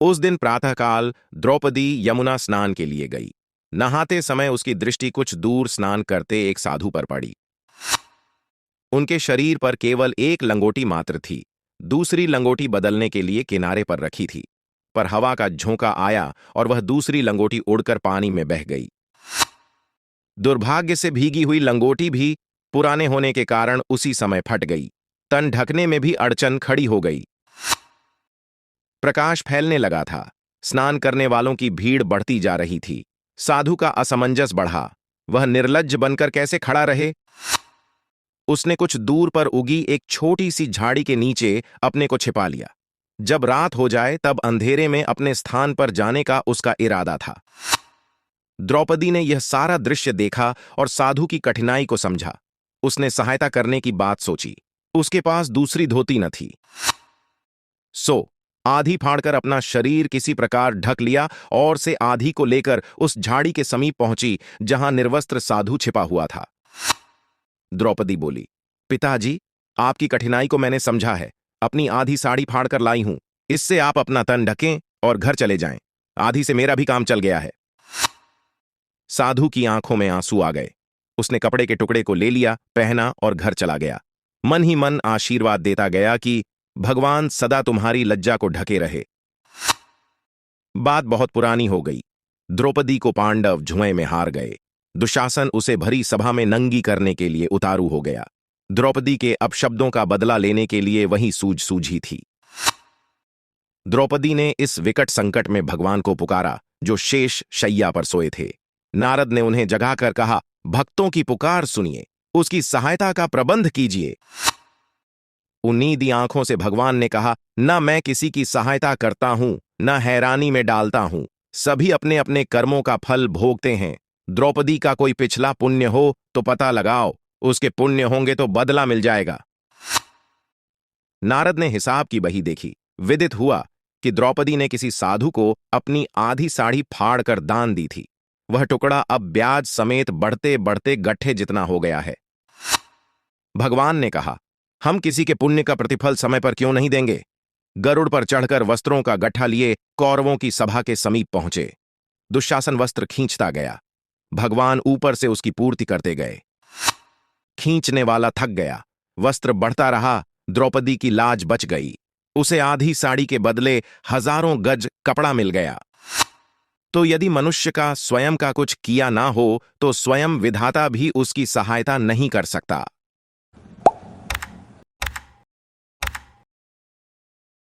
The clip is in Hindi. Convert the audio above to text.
उस दिन प्रातःकाल द्रौपदी यमुना स्नान के लिए गई। नहाते समय उसकी दृष्टि कुछ दूर स्नान करते एक साधु पर पड़ी। उनके शरीर पर केवल एक लंगोटी मात्र थी। दूसरी लंगोटी बदलने के लिए किनारे पर रखी थी, पर हवा का झोंका आया और वह दूसरी लंगोटी उड़कर पानी में बह गई। दुर्भाग्य से भीगी हुई लंगोटी भी पुराने होने के कारण उसी समय फट गई। तन ढकने में भी अड़चन खड़ी हो गई। प्रकाश फैलने लगा था। स्नान करने वालों की भीड़ बढ़ती जा रही थी। साधु का असमंजस बढ़ा। वह निर्लज्ज बनकर कैसे खड़ा रहे? उसने कुछ दूर पर उगी एक छोटी सी झाड़ी के नीचे अपने को छिपा लिया। जब रात हो जाए तब अंधेरे में अपने स्थान पर जाने का उसका इरादा था। द्रौपदी ने यह सारा दृश्य देखा और साधु की कठिनाई को समझा। उसने सहायता करने की बात सोची। उसके पास दूसरी धोती न थी, सो आधी फाड़कर अपना शरीर किसी प्रकार ढक लिया और से आधी को लेकर उस झाड़ी के समीप पहुंची जहां निर्वस्त्र साधु छिपा हुआ था। द्रौपदी बोली, पिताजी, आपकी कठिनाई को मैंने समझा है। अपनी आधी साड़ी फाड़कर लाई हूं। इससे आप अपना तन ढकें और घर चले जाएं। आधी से मेरा भी काम चल गया है। साधु की आंखों में आंसू आ गए। उसने कपड़े के टुकड़े को ले लिया, पहना और घर चला गया। मन ही मन आशीर्वाद देता गया कि भगवान सदा तुम्हारी लज्जा को ढके रहे। बात बहुत पुरानी हो गई। द्रौपदी को पांडव जुए में हार गए। दुशासन उसे भरी सभा में नंगी करने के लिए उतारू हो गया। द्रौपदी के अपशब्दों का बदला लेने के लिए वही सूझी थी। द्रौपदी ने इस विकट संकट में भगवान को पुकारा, जो शेष शैया पर सोए थे। नारद ने उन्हें जगाकर कहा, भक्तों की पुकार सुनिए, उसकी सहायता का प्रबंध कीजिए। उन्नीदी आंखों से भगवान ने कहा, न मैं किसी की सहायता करता हूं, न हैरानी में डालता हूं। सभी अपने अपने कर्मों का फल भोगते हैं। द्रौपदी का कोई पिछला पुण्य हो तो पता लगाओ, उसके पुण्य होंगे तो बदला मिल जाएगा। नारद ने हिसाब की बही देखी। विदित हुआ कि द्रौपदी ने किसी साधु को अपनी आधी साड़ी फाड़ कर दान दी थी। वह टुकड़ा अब ब्याज समेत बढ़ते बढ़ते गट्ठे जितना हो गया है। भगवान ने कहा, हम किसी के पुण्य का प्रतिफल समय पर क्यों नहीं देंगे? गरुड़ पर चढ़कर वस्त्रों का गट्ठा लिए कौरवों की सभा के समीप पहुंचे। दुशासन वस्त्र खींचता गया। भगवान ऊपर से उसकी पूर्ति करते गए। खींचने वाला थक गया। वस्त्र बढ़ता रहा। द्रौपदी की लाज बच गई। उसे आधी साड़ी के बदले हजारों गज कपड़ा मिल गया। तो यदि मनुष्य का स्वयं का कुछ किया ना हो तो स्वयं विधाता भी उसकी सहायता नहीं कर सकता।